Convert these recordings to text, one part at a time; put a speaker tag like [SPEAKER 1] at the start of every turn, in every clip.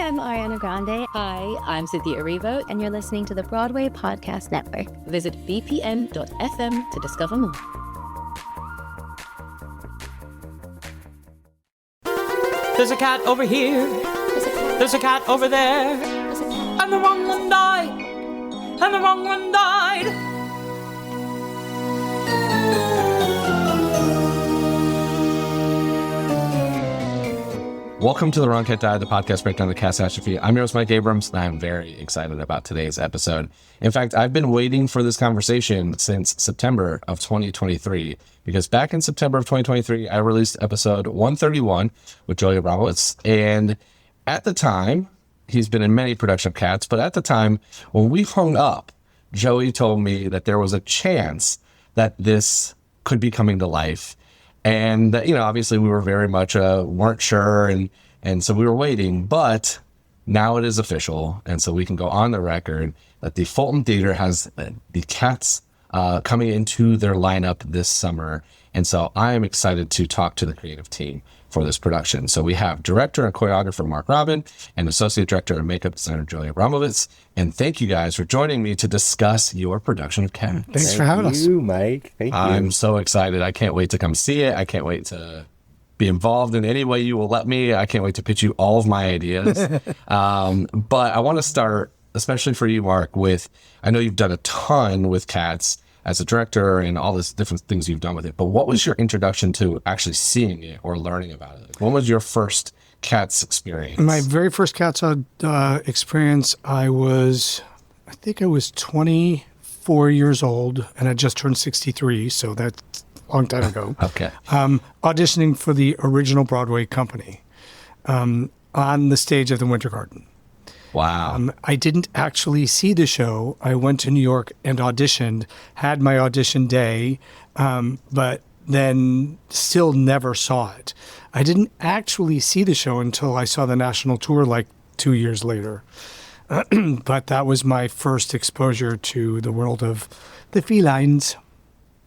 [SPEAKER 1] I'm Ariana Grande.
[SPEAKER 2] Hi, I'm Cynthia Erivo.
[SPEAKER 1] And you're listening to the Broadway Podcast Network.
[SPEAKER 2] Visit bpn.fm to discover more.
[SPEAKER 3] There's a cat over here. There's a cat over there. And the wrong one died. And the wrong one died.
[SPEAKER 4] Welcome to The Wrong Cat Died, the podcast breakdown of the catastrophe. I'm your host, Mike Abrams, and I'm very excited about today's episode. In fact, I've been waiting for this conversation since September of 2023, because back in September of 2023, I released episode 131 with Joey Abramowicz, and at the time, he's been in many production of Cats, but at the time, when we hung up, Joey told me that there was a chance that this could be coming to life. And, obviously we were very much weren't sure. And so we were waiting, but now it is official. And so we can go on the record that the Fulton Theatre has the Cats coming into their lineup this summer. And so I am excited to talk to the creative team for this production. So we have director and choreographer Marc Robin and associate director and makeup designer Joey Abramowicz. And thank you guys for joining me to discuss your production of Cats.
[SPEAKER 5] Thanks for having us.
[SPEAKER 6] Thank you, Mike. Thank you.
[SPEAKER 4] I'm so excited. I can't wait to come see it. I can't wait to be involved in any way you will let me. I can't wait to pitch you all of my ideas. But I want to start, especially for you, Marc, with, I know you've done a ton with Cats as a director and all this different things you've done with it, but what was your introduction to actually seeing it or learning about it? Like, when was your first Cats experience?
[SPEAKER 5] My very first Cats experience, I think I was 24 years old, and I just turned 63, so that's a long time ago.
[SPEAKER 4] Okay.
[SPEAKER 5] Auditioning for the original Broadway company on the stage of the Winter Garden.
[SPEAKER 4] Wow.
[SPEAKER 5] I didn't actually see the show. I went to New York and auditioned, had my audition day, but then still never saw it. I didn't actually see the show until I saw the national tour like 2 years later. But that was my first exposure to the world of the felines.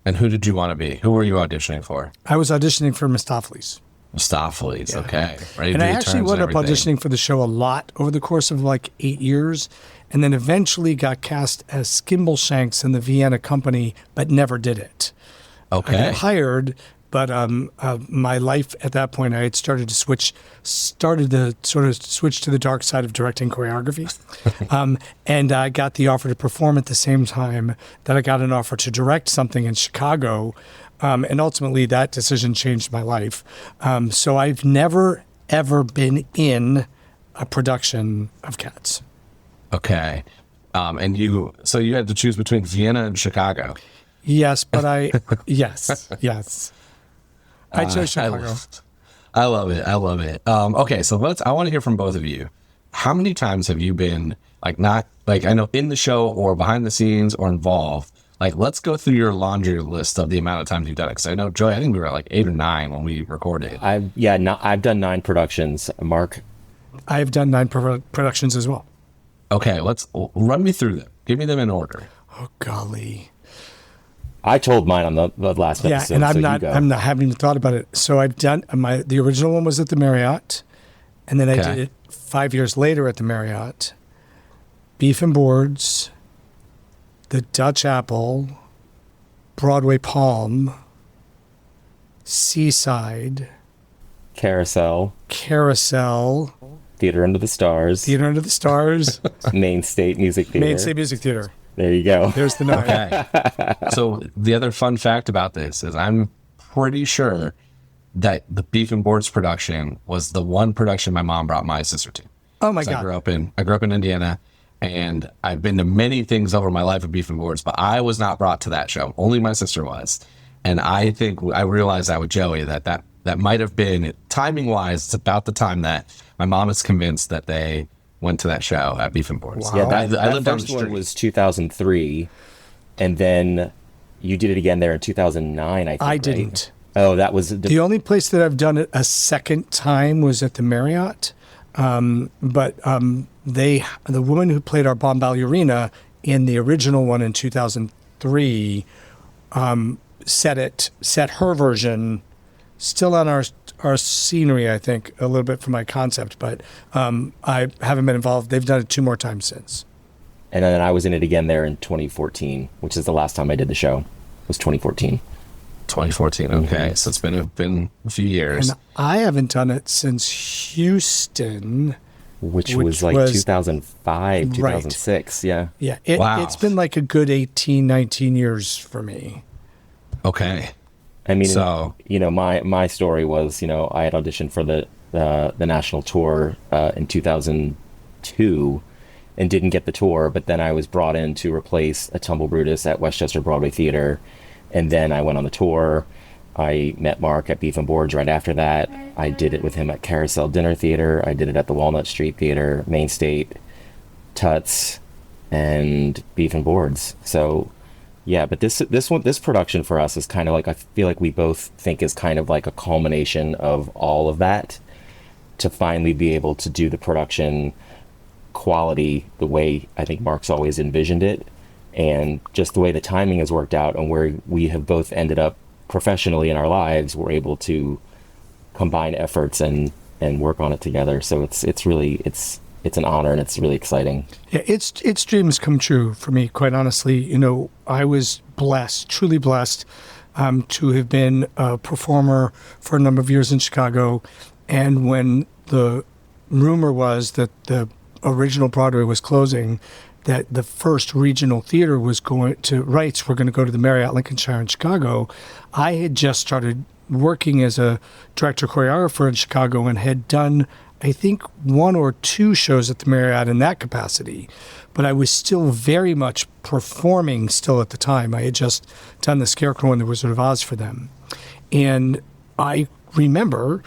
[SPEAKER 4] And who did you want to be? Who were you auditioning for?
[SPEAKER 5] I was auditioning for Mistopheles.
[SPEAKER 4] Mistopheles, yeah. Okay. Ready
[SPEAKER 5] and
[SPEAKER 4] to
[SPEAKER 5] I
[SPEAKER 4] do
[SPEAKER 5] actually
[SPEAKER 4] turns
[SPEAKER 5] wound
[SPEAKER 4] and
[SPEAKER 5] up
[SPEAKER 4] everything.
[SPEAKER 5] auditioning for the show a lot over the course of like 8 years, and then eventually got cast as Skimbleshanks in the Vienna Company, but never did it.
[SPEAKER 4] Okay.
[SPEAKER 5] I got hired, but my life at that point, I had started to switch to the dark side of directing choreography. And I got the offer to perform at the same time that I got an offer to direct something in Chicago. And ultimately, that decision changed my life. So I've never, ever been in a production of Cats.
[SPEAKER 4] Okay. And you had to choose between Vienna and Chicago.
[SPEAKER 5] Yes, but yes. I chose Chicago.
[SPEAKER 4] I love it. Okay, so I want to hear from both of you. How many times have you been, I know in the show or behind the scenes or involved? Let's go through your laundry list of the amount of times you've done it. Because I know, Joey, I think we were at 8 or 9 when we recorded.
[SPEAKER 6] I've done 9 productions. Marc?
[SPEAKER 5] I've done 9 productions as well.
[SPEAKER 4] Okay, let's run me through them. Give me them in order.
[SPEAKER 5] Oh, golly.
[SPEAKER 6] I told mine on the last episode.
[SPEAKER 5] Yeah, and I haven't even thought about it. So I've done, the original one was at the Marriott, and then I did it 5 years later at the Marriott. Beef and Boards, the Dutch Apple, Broadway Palm, Seaside,
[SPEAKER 6] Carousel, Theater Under the Stars, Main State Music Theater. There you go.
[SPEAKER 5] There's the 9.
[SPEAKER 4] Okay. So the other fun fact about this is I'm pretty sure that the Beef and Boards production was the one production my mom brought my sister to.
[SPEAKER 5] Oh my God.
[SPEAKER 4] I grew up in Indiana, and I've been to many things over my life of Beef and Boards, but I was not brought to that show. Only my sister was. And I think I realized that with Joey, that might have been, timing wise, it's about the time that my mom is convinced that they went to that show at Beef and Boards.
[SPEAKER 6] Wow. Yeah,
[SPEAKER 4] I lived down the
[SPEAKER 6] first one
[SPEAKER 4] street.
[SPEAKER 6] was 2003, and then you did it again there in 2009, I think,
[SPEAKER 5] I
[SPEAKER 6] right?
[SPEAKER 5] didn't.
[SPEAKER 6] Oh, that was...
[SPEAKER 5] The only place that I've done it a second time was at the Marriott. But the woman who played our bomb ballerina in the original one in 2003 set her version still on our scenery, I think, a little bit for my concept, but I haven't been involved. They've done it 2 more times since.
[SPEAKER 6] And then I was in it again there in 2014, which is the last time I did the show. It was 2014.
[SPEAKER 4] 2014. Okay, so it's been a few years.
[SPEAKER 5] And I haven't done it since Houston,
[SPEAKER 6] which was like 2005, 2006.
[SPEAKER 5] Right. Yeah.
[SPEAKER 4] Wow.
[SPEAKER 5] It's been like a good 18, 19 years for me.
[SPEAKER 4] Okay.
[SPEAKER 6] I mean,
[SPEAKER 4] so
[SPEAKER 6] my story was, I had auditioned for the national tour in 2002 and didn't get the tour, but then I was brought in to replace a Tumble Brutus at Westchester Broadway Theater, and then I went on the tour. I met Marc at Beef and Boards right after that. I did it with him at Carousel Dinner Theater. I did it at the Walnut Street Theater, Main State, Tuts, and Beef and Boards. So, yeah, but this production for us is kind of like, I feel like we both think is kind of like a culmination of all of that to finally be able to do the production quality the way I think Marc's always envisioned it, and just the way the timing has worked out and where we have both ended up professionally in our lives, we're able to combine efforts and work on it together. So it's really an honor, and it's really exciting.
[SPEAKER 5] Yeah, it's dreams come true for me, quite honestly. I was blessed, truly blessed, to have been a performer for a number of years in Chicago. And when the rumor was that the original Broadway was closing, that the first regional theater rights were going to go to the Marriott Lincolnshire in Chicago, I had just started working as a director choreographer in Chicago and had done, I think, 1 or 2 shows at the Marriott in that capacity. But I was still very much performing still at the time. I had just done The Scarecrow and The Wizard of Oz for them. And I remember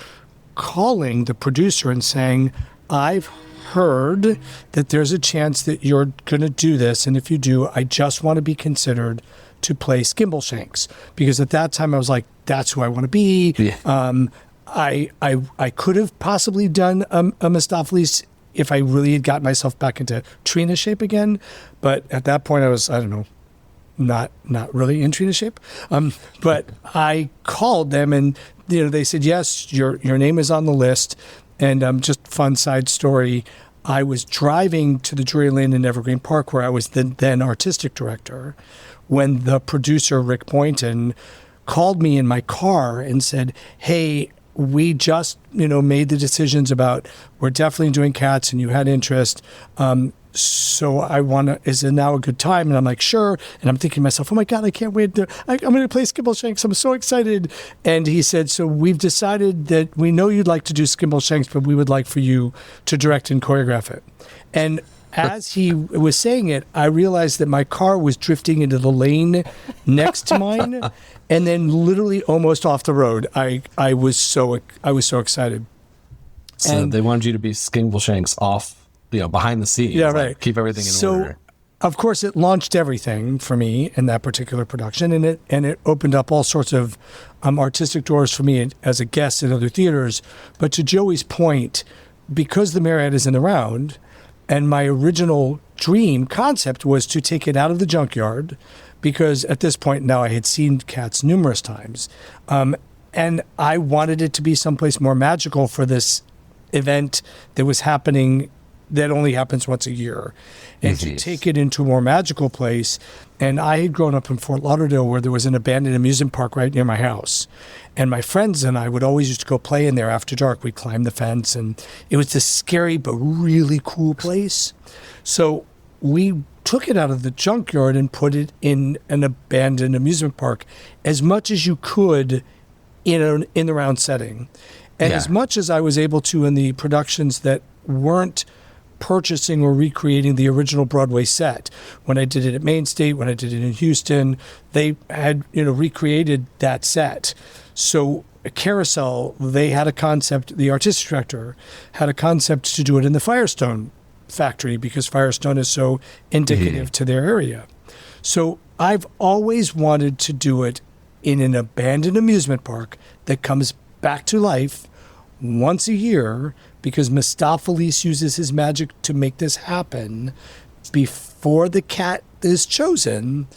[SPEAKER 5] calling the producer and saying, I've heard that there's a chance that you're going to do this, and if you do, I just want to be considered to play Skimbleshanks, because at that time I was like, that's who I want to be.
[SPEAKER 4] Yeah.
[SPEAKER 5] I could have possibly done a Mistopheles if I really had gotten myself back into Trina shape again, but at that point I was, I don't know, not really in Trina shape. But I called them, and they said, yes, your name is on the list. And just fun side story, I was driving to the Drury Lane in Evergreen Park, where I was the then artistic director, when the producer, Rick Boynton, called me in my car and said, hey, we just, made the decisions about, we're definitely doing Cats and you had interest. So is it now a good time? And I'm like, sure. And I'm thinking to myself, oh my God, I can't wait. I'm going to play Skimbleshanks. I'm so excited. And he said, so we've decided that we know you'd like to do Skimbleshanks, but we would like for you to direct and choreograph it. And as he was saying it, I realized that my car was drifting into the lane next to mine, and then literally almost off the road. I was so excited.
[SPEAKER 4] So they wanted you to be Skimbleshanks off, behind the scenes.
[SPEAKER 5] Yeah, right.
[SPEAKER 4] Keep everything in order.
[SPEAKER 5] Of course, it launched everything for me in that particular production, and it opened up all sorts of artistic doors for me as a guest in other theaters. But to Joey's point, because the Marriott isn't around, and my original dream concept was to take it out of the Junkyard, because at this point now I had seen Cats numerous times, and I wanted it to be someplace more magical for this event that was happening, that only happens once a year, and to take it into a more magical place. And I had grown up in Fort Lauderdale, where there was an abandoned amusement park right near my house. And my friends and I would always used to go play in there after dark. We'd climb the fence, and it was this scary but really cool place. So we took it out of the Junkyard and put it in an abandoned amusement park as much as you could in the round setting. And as much as I was able to in the productions that weren't purchasing or recreating the original Broadway set. When I did it at Main State, when I did it in Houston, they had, recreated that set. So Carousel, they had a concept, the artistic director had a concept to do it in the Firestone factory, because Firestone is so indicative to their area. So I've always wanted to do it in an abandoned amusement park that comes back to life once a year, because Mistopheles uses his magic to make this happen before the cat is chosen.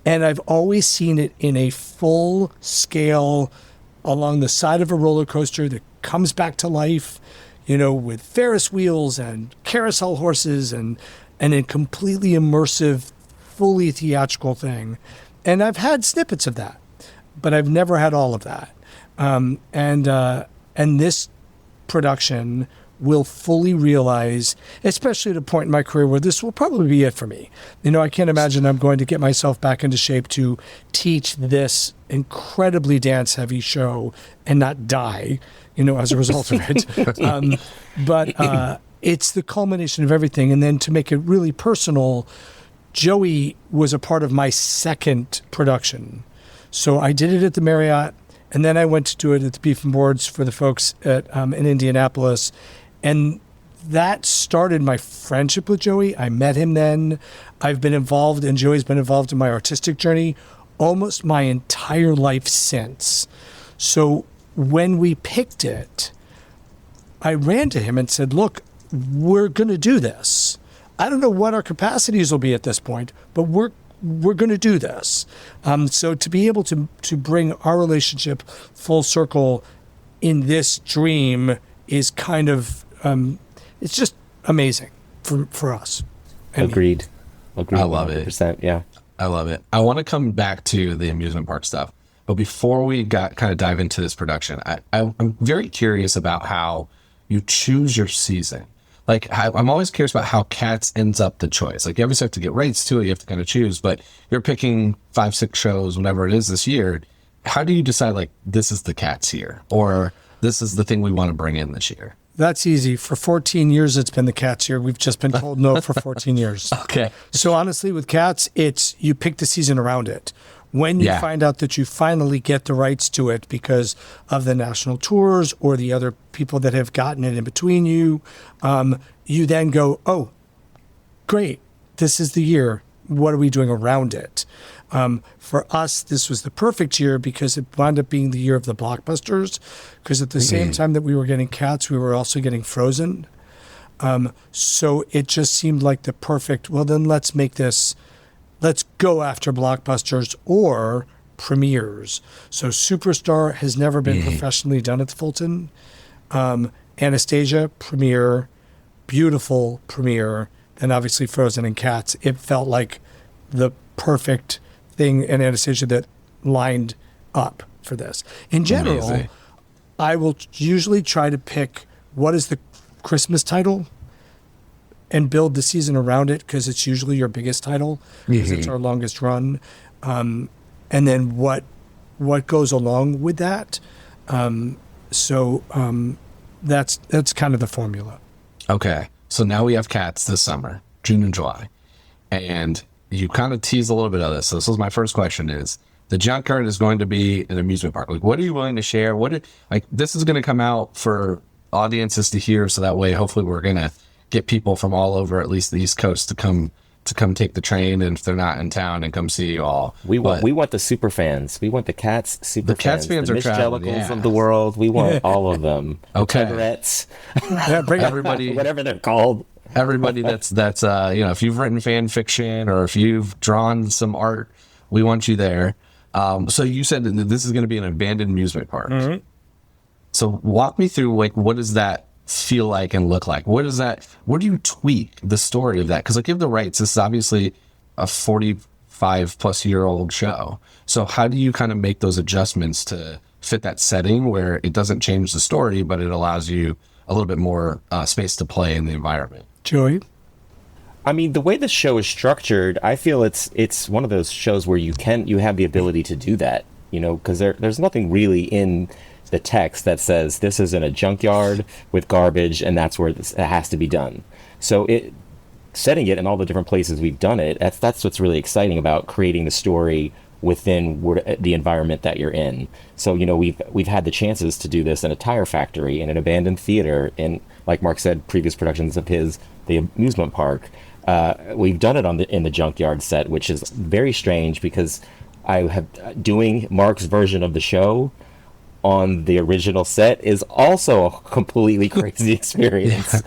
[SPEAKER 5] And I've always seen it in a full-scale along the side of a roller coaster that comes back to life, with Ferris wheels and carousel horses and a completely immersive, fully theatrical thing. And I've had snippets of that, but I've never had all of that. And this production will fully realize, especially at a point in my career where this will probably be it for me. I can't imagine I'm going to get myself back into shape to teach this incredibly dance-heavy show and not die, as a result of it. But it's the culmination of everything. And then to make it really personal, Joey was a part of my second production. So I did it at the Marriott, and then I went to do it at the Beef and Boards for the folks at in Indianapolis. And that started my friendship with Joey. I met him then. I've been involved, and Joey's been involved in my artistic journey almost my entire life since. So when we picked it, I ran to him and said, look, we're going to do this. I don't know what our capacities will be at this point, but we're going to do this. So to be able to bring our relationship full circle in this dream is kind of, it's just amazing for us.
[SPEAKER 6] Agreed.
[SPEAKER 4] I love it.
[SPEAKER 6] Yeah.
[SPEAKER 4] I love it. I want to come back to the amusement park stuff, but before we kind of dive into this production, I'm very curious about how you choose your season. Like, I'm always curious about how Cats ends up the choice. Like, you obviously have to get rights to it. You have to kind of choose, but you're picking 5-6 shows, whatever it is this year. How do you decide, like, this is the Cats year, or this is the thing we want to bring in this year?
[SPEAKER 5] That's easy. For 14 years, it's been the Cats year. We've just been told no for 14 years.
[SPEAKER 4] Okay.
[SPEAKER 5] So honestly, with Cats, it's you pick the season around it. When you find out that you finally get the rights to it because of the national tours or the other people that have gotten it in between you, you then go, oh, great, this is the year. What are we doing around it? For us, this was the perfect year because it wound up being the year of the blockbusters, because at the same time that we were getting Cats, we were also getting Frozen. So it just seemed like the perfect, well, then let's go after blockbusters or premieres. So Superstar has never been professionally done at the Fulton. Anastasia, premiere, beautiful premiere, and obviously Frozen and Cats. It felt like the perfect thing in Anastasia that lined up for this. In general, I will usually try to pick what is the Christmas title and build the season around it, because it's usually your biggest title, because it's our longest run. And then what goes along with that. So that's kind of the formula.
[SPEAKER 4] Okay. So now we have Cats this summer, June and July. And you kind of tease a little bit of this. So this was my first question is, the Junkyard is going to be an amusement park. Like, what are you willing to share? This is going to come out for audiences to hear, so that way hopefully we're going to get people from all over, at least the East Coast, to come take the train, and if they're not in town, and come see you all.
[SPEAKER 6] We want the super fans. We want the Cats super fans.
[SPEAKER 4] The Cats fans are traveling,
[SPEAKER 6] Jellicles of the world. We want all of them.
[SPEAKER 4] Okay.
[SPEAKER 6] Tigerettes.
[SPEAKER 5] Yeah, bring
[SPEAKER 4] everybody,
[SPEAKER 6] whatever they're called.
[SPEAKER 4] Everybody that's if you've written fan fiction or if you've drawn some art, we want you there. So you said that this is going to be an abandoned amusement park. Mm-hmm. So walk me through, like, what does that feel like and look like? What do you tweak the story of that? Because, like, you have the rights. This is obviously a 45-plus-year-old show. So how do you kind of make those adjustments to fit that setting where it doesn't change the story, but it allows you a little bit more space to play in the environment?
[SPEAKER 5] Joey?
[SPEAKER 6] I mean, the way the show is structured, I feel it's one of those shows where you have the ability to do that, because there's nothing really in the text that says this is in a junkyard with garbage and that's where it has to be done. So setting it in all the different places we've done it, that's what's really exciting about creating the story within the environment that you're in. So, we've had the chances to do this in a tire factory, in an abandoned theater, in, like Marc said, previous productions of his, the amusement park. We've done it in the junkyard set, which is very strange because I have doing Marc's version of the show on the original set is also a completely crazy experience.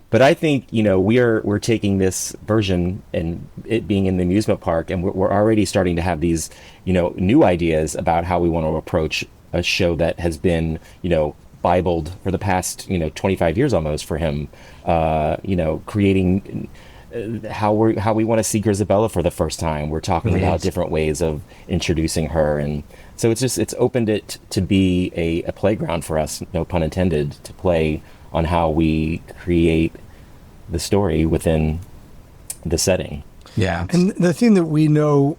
[SPEAKER 6] But I think, we're taking this version and it being in the amusement park, and we're already starting to have these, new ideas about how we want to approach a show that has been, Bibled for the past, 25 years almost for him, creating how we want to see Grisabella for the first time. We're talking about different ways of introducing her. And so it's opened it to be a playground for us, no pun intended, to play on how we create the story within the setting.
[SPEAKER 4] Yeah.
[SPEAKER 5] And the thing that we know,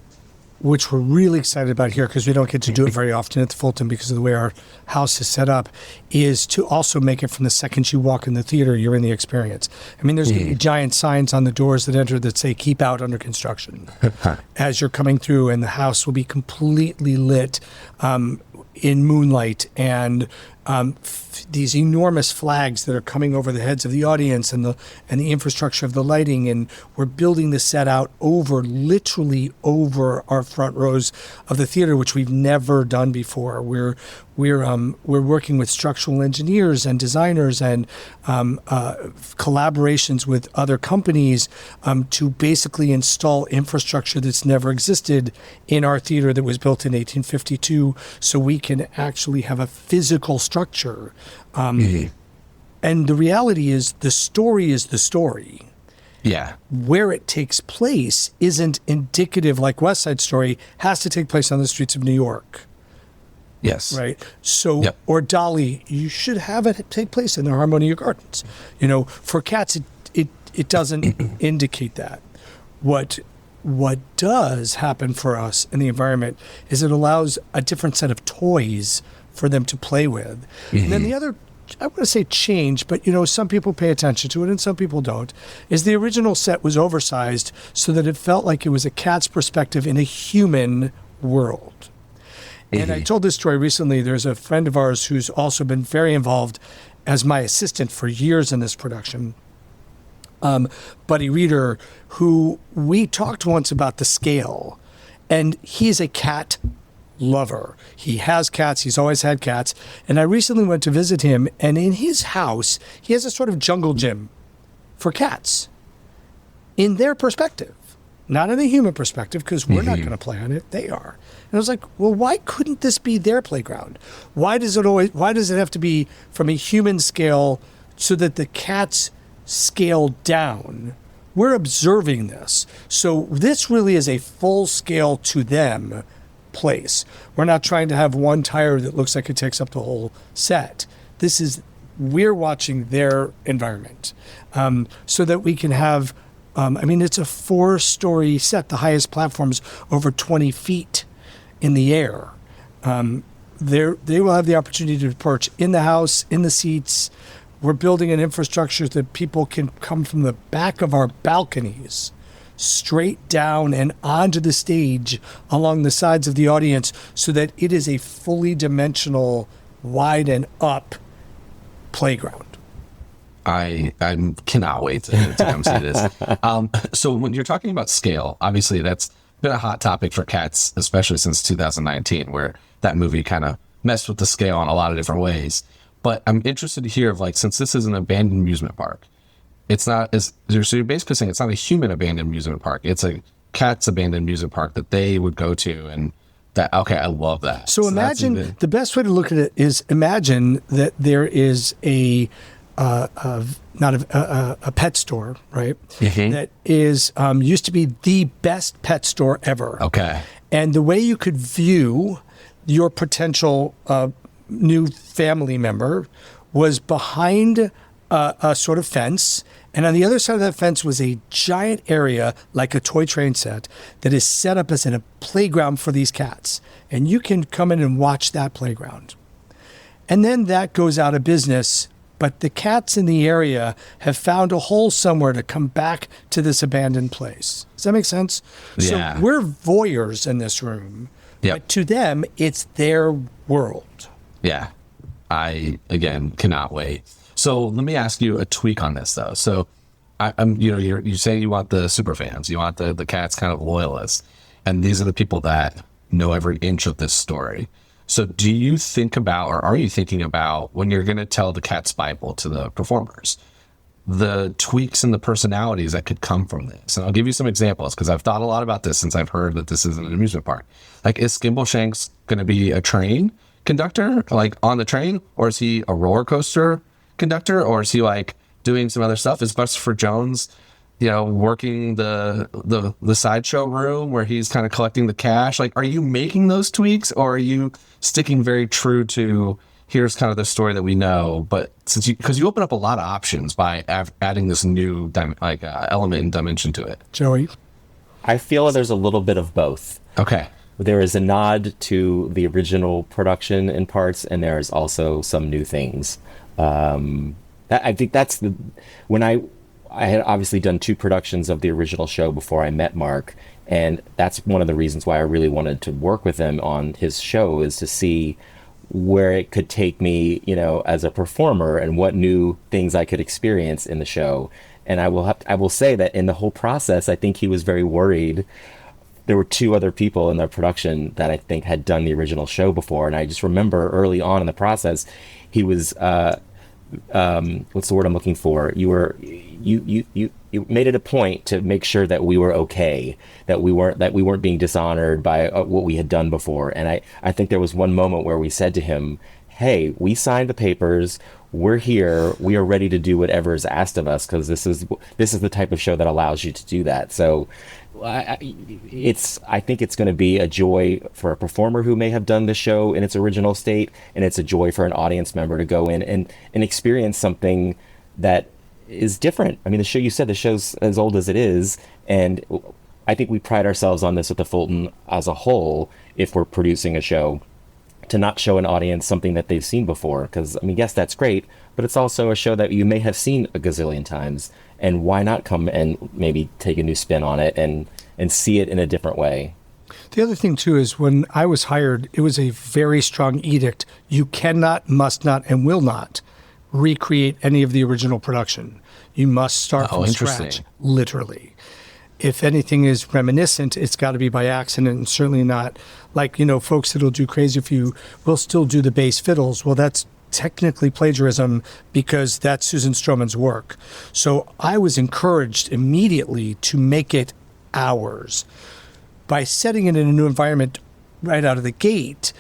[SPEAKER 5] which we're really excited about here, because we don't get to do it very often at the Fulton because of the way our house is set up, is to also make it from the second you walk in the theater, you're in the experience. I mean, there's going to be giant signs on the doors that enter that say, keep out under construction, as you're coming through, and the house will be completely lit in moonlight, and these enormous flags that are coming over the heads of the audience, and the infrastructure of the lighting, and we're building the set out literally over our front rows of the theater, which we've never done before. We're working with structural engineers and designers and collaborations with other companies to basically install infrastructure that's never existed in our theater that was built in 1852, so we can actually have a physical structure. And the reality is, the story is the story.
[SPEAKER 4] Yeah.
[SPEAKER 5] Where it takes place isn't indicative, like West Side Story has to take place on the streets of New York.
[SPEAKER 4] Yes.
[SPEAKER 5] Right. So, or Dolly, you should have it take place in the Harmonia Gardens. For Cats, it doesn't indicate that. What does happen for us in the environment is it allows a different set of toys for them to play with. And then the other, I want to say change, but some people pay attention to it and some people don't, is the original set was oversized so that it felt like it was a cat's perspective in a human world. And I told this story recently. There's a friend of ours who's also been very involved as my assistant for years in this production, Buddy Reeder, who we talked once about the scale, and he's a cat lover. He has cats. He's always had cats. And I recently went to visit him, and in his house, he has a sort of jungle gym for cats in their perspective, not in a human perspective, because we're not going to play on it. They are. And I was like, well, why couldn't this be their playground? Why does it have to be from a human scale so that the cats scale down? We're observing this. So this really is a full scale to them place. We're not trying to have one tire that looks like it takes up the whole set. We're watching their environment, so that we can have, it's a 4-story set. The highest platform's over 20 feet in the air. They will have the opportunity to perch in the house, in the seats. We're building an infrastructure that people can come from the back of our balconies straight down and onto the stage along the sides of the audience, so that it is a fully dimensional, wide and up playground.
[SPEAKER 4] I cannot wait to come see this. So when you're talking about scale, obviously that's been a hot topic for Cats, especially since 2019, where that movie kind of messed with the scale in a lot of different ways. But I'm interested to hear since this is an abandoned amusement park, it's not so you're basically saying it's not a human abandoned amusement park. It's a cat's abandoned amusement park that they would go to, and that, okay, I love that.
[SPEAKER 5] So imagine, the best way to look at it is imagine that there is a pet store, right? That is used to be the best pet store ever.
[SPEAKER 4] Okay.
[SPEAKER 5] And the way you could view your potential new family member was behind a sort of fence, and on the other side of that fence was a giant area like a toy train set that is set up as in a playground for these cats, and you can come in and watch that playground. And then that goes out of business, but the cats in the area have found a hole somewhere to come back to this abandoned place. Does that make sense?
[SPEAKER 4] Yeah.
[SPEAKER 5] So we're voyeurs in this room, but to them, it's their world.
[SPEAKER 4] Yeah. I, again, cannot wait. So let me ask you a tweak on this, though. So you say you want the super fans, you want the Cats kind of loyalists, and these are the people that know every inch of this story. So do you think about, or are you thinking about, when you're going to tell the Cats Bible to the performers, the tweaks in the personalities that could come from this? And I'll give you some examples, because I've thought a lot about this since I've heard that this is an amusement park. Like, is Skimbleshanks going to be a train? conductor, like on the train, or is he a roller coaster conductor, or is he like doing some other stuff? Is Buster Jones, working the sideshow room where he's kind of collecting the cash? Like, are you making those tweaks, or are you sticking very true to here's kind of the story that we know, but because you open up a lot of options by adding this new element and dimension to it? Joey?
[SPEAKER 6] I feel there's a little bit of both.
[SPEAKER 4] Okay.
[SPEAKER 6] There is a nod to the original production in parts, and there is also some new things. I think that's when I had obviously done 2 productions of the original show before I met Marc, and that's one of the reasons why I really wanted to work with him on his show, is to see where it could take me, as a performer, and what new things I could experience in the show. And I will say that in the whole process, I think he was very worried. There were 2 other people in the production that I think had done the original show before, and I just remember early on in the process, he was what's the word I'm looking for? You made it a point to make sure that we were okay, that we weren't being dishonored by what we had done before. And I think there was one moment where we said to him, hey, we signed the papers, we're here, we are ready to do whatever is asked of us, because this is the type of show that allows you to do that. So I think it's going to be a joy for a performer who may have done the show in its original state, and it's a joy for an audience member to go in and experience something that is different. I mean, the show's as old as it is, and I think we pride ourselves on this at the Fulton as a whole, if we're producing a show, to not show an audience something that they've seen before. Because, I mean, yes, that's great, but it's also a show that you may have seen a gazillion times, and why not come and maybe take a new spin on it and see it in a different way?
[SPEAKER 5] The other thing, too, is when I was hired, it was a very strong edict. You cannot, must not, and will not recreate any of the original production. You must start from scratch, literally. If anything is reminiscent, it's got to be by accident, and certainly not like, folks that'll do Crazy for You will still do the bass fiddles. Well, that's technically plagiarism because that's Susan Stroman's work. So I was encouraged immediately to make it ours by setting it in a new environment right out of the gate.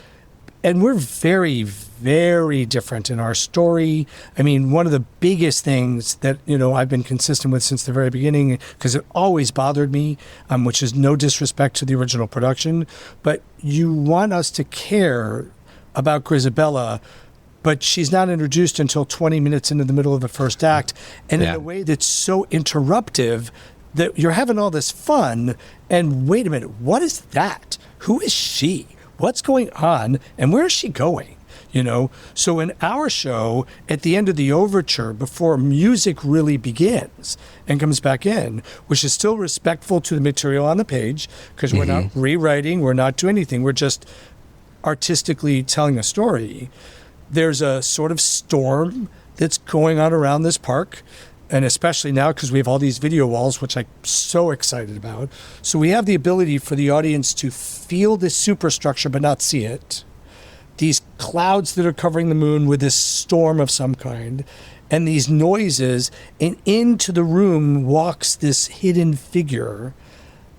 [SPEAKER 5] And we're very, very different in our story. I mean, one of the biggest things that, I've been consistent with since the very beginning, because it always bothered me, which is no disrespect to the original production, but you want us to care about Grisabella, but she's not introduced until 20 minutes into the middle of the first act, and in a way that's so interruptive that you're having all this fun, and wait a minute, what is that? Who is she? What's going on, and where is she going? So in our show, at the end of the overture, before music really begins and comes back in, which is still respectful to the material on the page, because we're not rewriting, we're not doing anything, we're just artistically telling a story. There's a sort of storm that's going on around this park, and especially now because we have all these video walls, which I'm so excited about. So we have the ability for the audience to feel this superstructure but not see it. These clouds that are covering the moon with this storm of some kind, and these noises, and into the room walks this hidden figure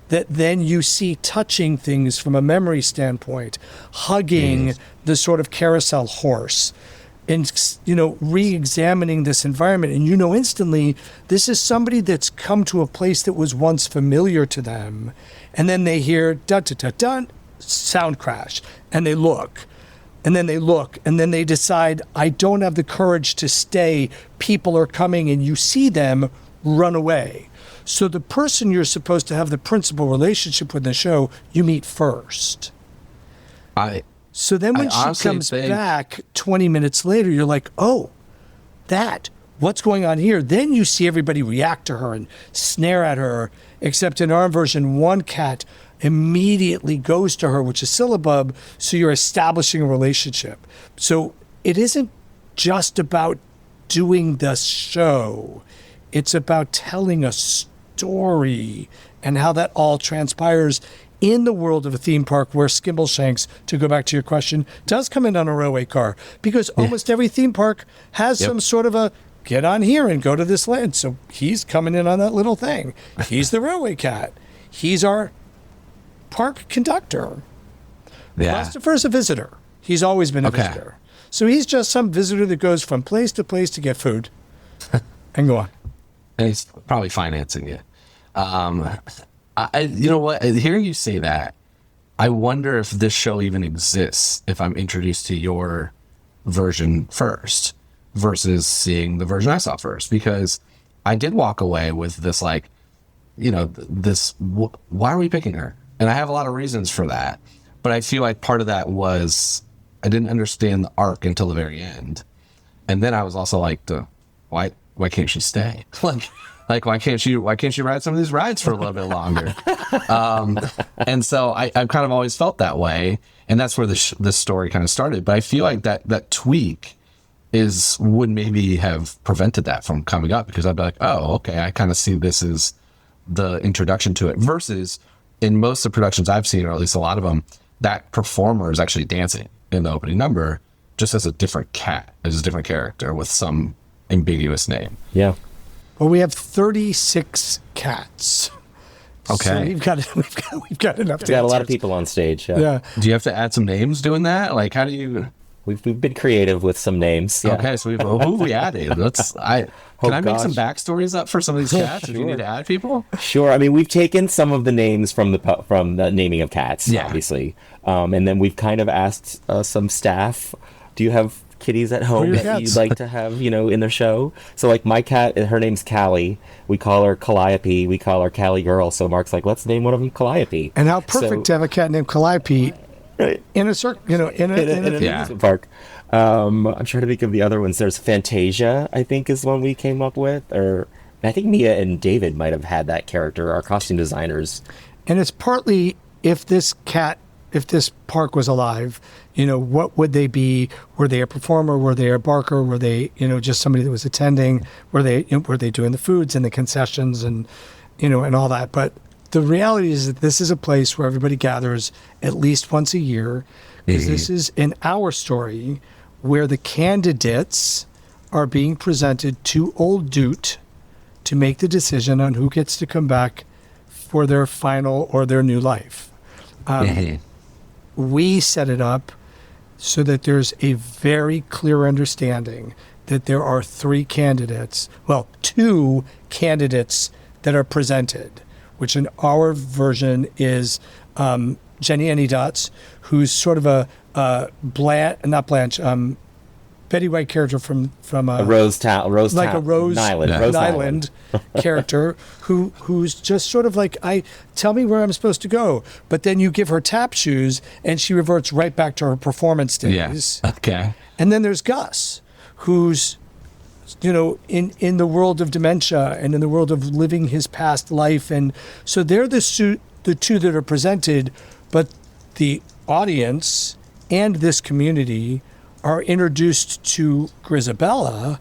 [SPEAKER 5] that then you see touching things from a memory standpoint, hugging the sort of carousel horse, and re-examining this environment. And instantly, this is somebody that's come to a place that was once familiar to them, and then they hear dun-dun-dun-dun, sound crash, and they look. And then they look, and then they decide, I don't have the courage to stay. People are coming, and you see them run away. So the person you're supposed to have the principal relationship with in the show, you meet first. So then when she comes back 20 minutes later, you're like, oh, what's going on here? Then you see everybody react to her and snare at her, except in our version, one cat immediately goes to her, which is syllabub, so you're establishing a relationship. So it isn't just about doing the show. It's about telling a story and how that all transpires in the world of a theme park where Skimbleshanks, to go back to your question, does come in on a railway car, because almost every theme park has some sort of a get on here and go to this land. So he's coming in on that little thing. He's the railway cat. He's our park conductor. Christopher's a visitor. He's always been a
[SPEAKER 4] Okay.
[SPEAKER 5] visitor. So he's just some visitor that goes from place to place to get food and go on.
[SPEAKER 4] And he's probably financing it. You know what? Hearing you say that, I wonder if this show even exists if I'm introduced to your version first versus seeing the version I saw first, because I did walk away with this, like, you know, why are we picking her? And I have a lot of reasons for that, but I feel like part of that was I didn't understand the arc until the very end. And then I was also like, why can't she stay? Like why can't she ride some of these rides for a little bit longer? And so I've kind of always felt that way, and that's where this story kind of started. But I feel like that tweak would maybe have prevented that from coming up, because I'd be like, oh, okay, I kind of see this as the introduction to it, versus in most of the productions I've seen, or at least a lot of them, that performer is actually dancing in the opening number, just as a different cat, as a different character with some ambiguous name.
[SPEAKER 6] Yeah.
[SPEAKER 5] Well, we have 36 cats.
[SPEAKER 4] Okay.
[SPEAKER 5] So we've got enough.
[SPEAKER 6] We got a lot of people on stage.
[SPEAKER 5] Yeah.
[SPEAKER 4] Do you have to add some names doing that? Like, how do you?
[SPEAKER 6] We've been creative with some names. Yeah.
[SPEAKER 4] Okay, so who have we added? Can I make some
[SPEAKER 6] gosh.
[SPEAKER 4] backstories up for some of these cats if you need to add people?
[SPEAKER 6] Sure. I mean, we've taken some of the names from the naming of cats,
[SPEAKER 4] Yeah.
[SPEAKER 6] obviously, and then we've kind of asked some staff, do you have kitties at home
[SPEAKER 5] your
[SPEAKER 6] that
[SPEAKER 5] cats?
[SPEAKER 6] you'd like to have, in their show? So, like, my cat, her name's Callie. We call her Calliope. We call her Callie Girl. So Mark's like, let's name one of them Calliope.
[SPEAKER 5] And how perfect to have a cat named Calliope
[SPEAKER 6] Right.
[SPEAKER 5] in a circle, in
[SPEAKER 6] in an amusement park. I'm trying to think of the other ones. There's Fantasia, I think, is one we came up with, or I think Mia and David might have had that character, our costume designers.
[SPEAKER 5] And it's partly, if this park was alive, what would they be? Were they a performer? Were they a barker? Were they, just somebody that was attending? Were they doing the foods and the concessions and all that? But the reality is that this is a place where everybody gathers at least once a year, because this is an hour story where the candidates are being presented to Old Doot to make the decision on who gets to come back for their final or their new life. We set it up so that there's a very clear understanding that there are two candidates that are presented, which in our version is Jenny Anydots, who's sort of a Betty White character from
[SPEAKER 6] A Rose
[SPEAKER 5] Nyland character who's just sort of like, tell me where I'm supposed to go, but then you give her tap shoes and she reverts right back to her performance days.
[SPEAKER 4] Yeah. Okay.
[SPEAKER 5] And then there's Gus, who's in the world of dementia and in the world of living his past life, and so they're the two that are presented, but the audience and this community are introduced to Grisabella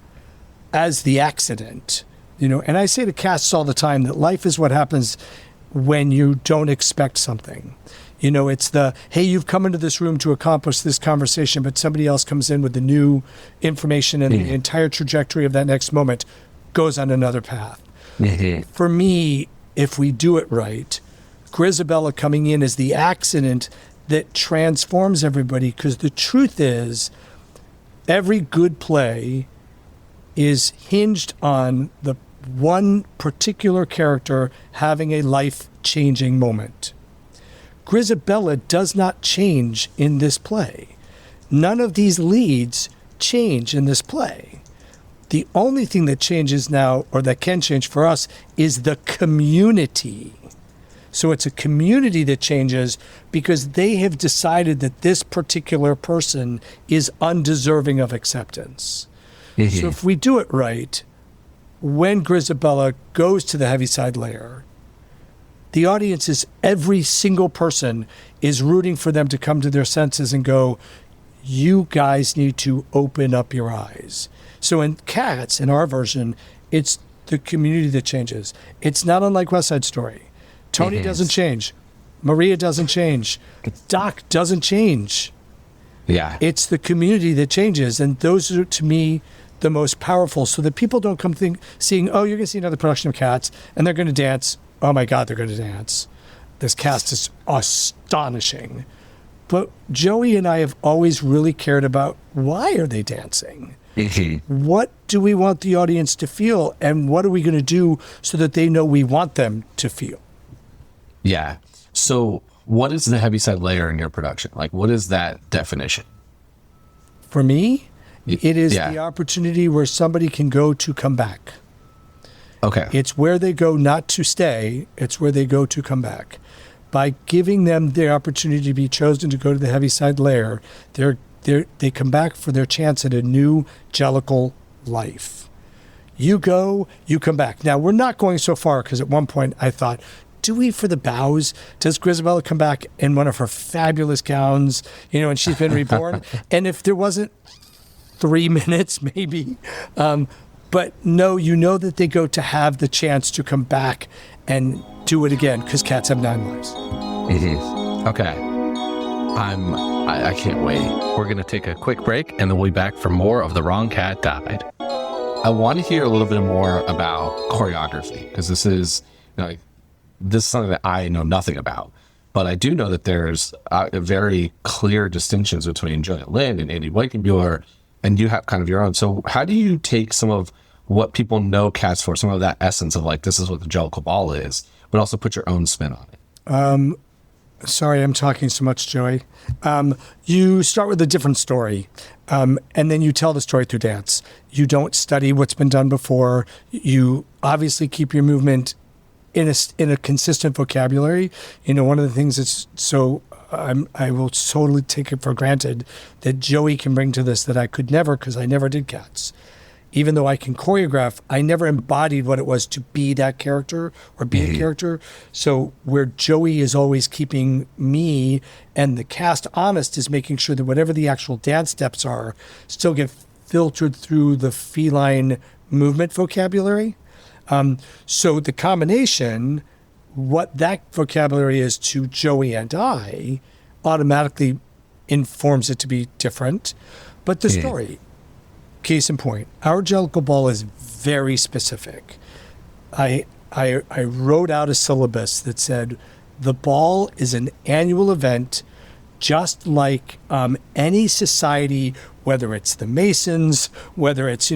[SPEAKER 5] as the accident, and I say to casts all the time that life is what happens when you don't expect something. It's hey, you've come into this room to accomplish this conversation, but somebody else comes in with the new information, and the entire trajectory of that next moment goes on another path. For me, if we do it right, Grisabella coming in as the accident that transforms everybody, because the truth is, every good play is hinged on the one particular character having a life-changing moment. Grisabella does not change in this play. None of these leads change in this play. The only thing that changes now, or that can change for us, is the community. So it's a community that changes because they have decided that this particular person is undeserving of acceptance. So if we do it right, when Grisabella goes to the Heaviside lair, the audience is, every single person is rooting for them to come to their senses and go, you guys need to open up your eyes. So in Cats, in our version, it's the community that changes. It's not unlike West Side Story. Tony doesn't change. Maria doesn't change. Doc doesn't change.
[SPEAKER 4] Yeah.
[SPEAKER 5] It's the community that changes. And those are, to me, the most powerful, so that people don't come seeing, oh, you're going to see another production of Cats, and they're going to dance. Oh, my God, they're going to dance. This cast is astonishing. But Joey and I have always really cared about why are they dancing? What do we want the audience to feel? And what are we going to do so that they know we want them to feel?
[SPEAKER 4] Yeah. So what is the Heaviside layer in your production? Like, what is that definition?
[SPEAKER 5] For me, it is the opportunity where somebody can go to come back.
[SPEAKER 4] Okay.
[SPEAKER 5] It's where they go not to stay. It's where they go to come back. By giving them the opportunity to be chosen to go to the Heaviside layer, they come back for their chance at a new Jellicle life. You go, you come back. Now, we're not going so far because at one point I thought, do we for the bows? Does Grisabella come back in one of her fabulous gowns, and she's been reborn? And if there wasn't 3 minutes, maybe. But no, that they go to have the chance to come back and do it again because cats have 9 lives.
[SPEAKER 4] Okay. I can't wait. We're going to take a quick break and then we'll be back for more of The Wrong Cat Died. I want to hear a little bit more about choreography because this is something that I know nothing about. But I do know that there's very clear distinctions between Juliet Lynn and Andy Blankenbuehler, and you have kind of your own. So how do you take some of what people know cats for, some of that essence of like, this is what the Jellicle Ball is, but also put your own spin on it?
[SPEAKER 5] Sorry, I'm talking so much, Joey. You start with a different story, and then you tell the story through dance. You don't study what's been done before. You obviously keep your movement in a consistent vocabulary. One of the things that's so I will totally take it for granted that Joey can bring to this that I could never, because I never did cats. Even though I can choreograph, I never embodied what it was to be that character or be a character. So where Joey is always keeping me and the cast honest is making sure that whatever the actual dance steps are still get filtered through the feline movement vocabulary. So the combination, what that vocabulary is to Joey and I, automatically informs it to be different. But the story... Case in point, our Jellicle Ball is very specific. I wrote out a syllabus that said the ball is an annual event, just like any society, whether it's the Masons, whether it's,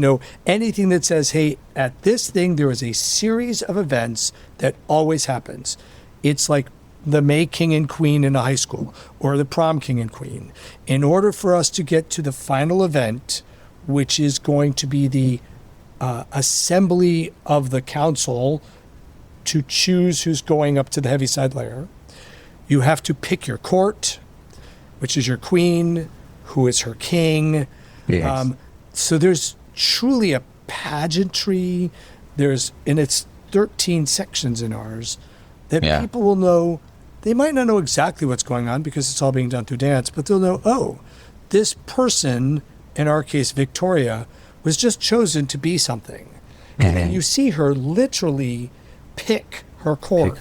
[SPEAKER 5] anything that says, hey, at this thing, there is a series of events that always happens. It's like the May King and Queen in a high school or the prom King and Queen. In order for us to get to the final event, which is going to be the assembly of the council to choose who's going up to the Heaviside layer. You have to pick your court, which is your queen, who is her king. Yes. So there's truly a pageantry. And it's 13 sections in ours that people will know. They might not know exactly what's going on because it's all being done through dance, but they'll know, oh, this person, in our case, Victoria, was just chosen to be something. And you see her literally pick her court.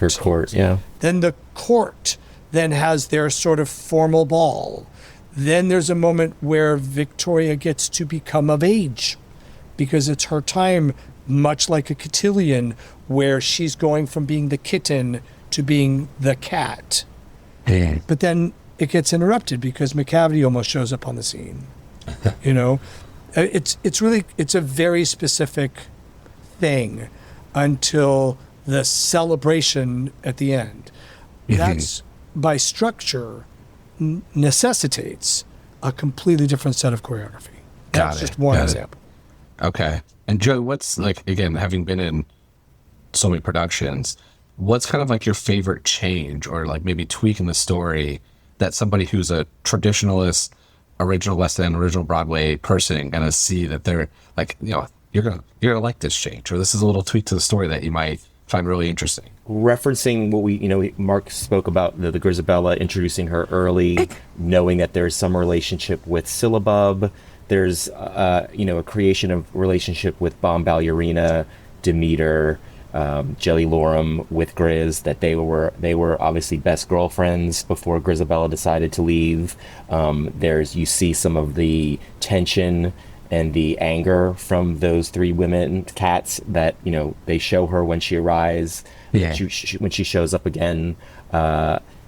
[SPEAKER 5] Then the court then has their sort of formal ball. Then there's a moment where Victoria gets to become of age because it's her time, much like a cotillion, where she's going from being the kitten to being the cat. But then it gets interrupted because McCavity almost shows up on the scene. It's a very specific thing until the celebration at the end. That's by structure necessitates a completely different set of choreography. That's just one example.
[SPEAKER 4] Okay. And Joe, what's like, again, having been in so many productions, what's kind of like your favorite change or like maybe tweaking the story that somebody who's a traditionalist, original West End, original Broadway person gonna see that they're like, you're gonna like this change, or this is a little tweak to the story that you might find really interesting?
[SPEAKER 6] Referencing what Marc spoke about the Grisabella, introducing her early, knowing that there's some relationship with Syllabub. There's a creation of relationship with Bomb Ballerina, Demeter, Jelly Lorum with Grizz, that they were obviously best girlfriends before Grisabella decided to leave. You see some of the tension and the anger from those three women cats that they show her when she arrives, when she shows up again.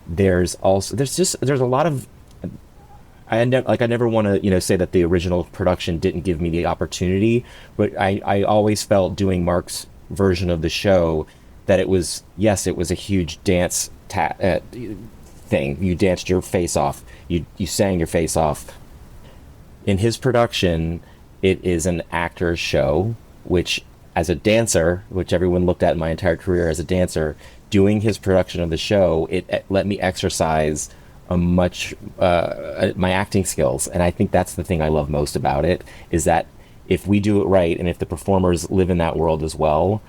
[SPEAKER 6] There's a lot of I never want to, say that the original production didn't give me the opportunity, but I always felt doing Marc's version of the show that it was a huge dance thing. You danced your face off. You sang your face off. In his production, it is an actor's show, which as a dancer, which everyone looked at my entire career as a dancer, doing his production of the show, it let me exercise my acting skills. And I think that's the thing I love most about it, is that if we do it right, and if the performers live in that world as well,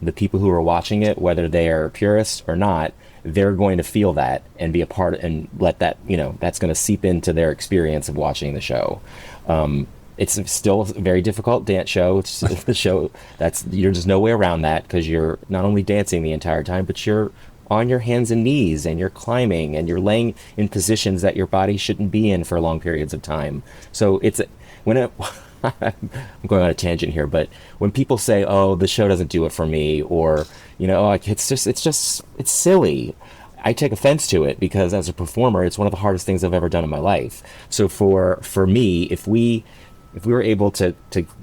[SPEAKER 6] the people who are watching it, whether they are purists or not, they're going to feel that and be a part and let that, that's going to seep into their experience of watching the show. It's still a very difficult dance show. It's the show you're just no way around that, because you're not only dancing the entire time, but you're on your hands and knees, and you're climbing, and you're laying in positions that your body shouldn't be in for long periods of time. So I'm going on a tangent here, but when people say, "Oh, the show doesn't do it for me," or it's silly, I take offense to it, because as a performer, it's one of the hardest things I've ever done in my life. So for me, if we were able to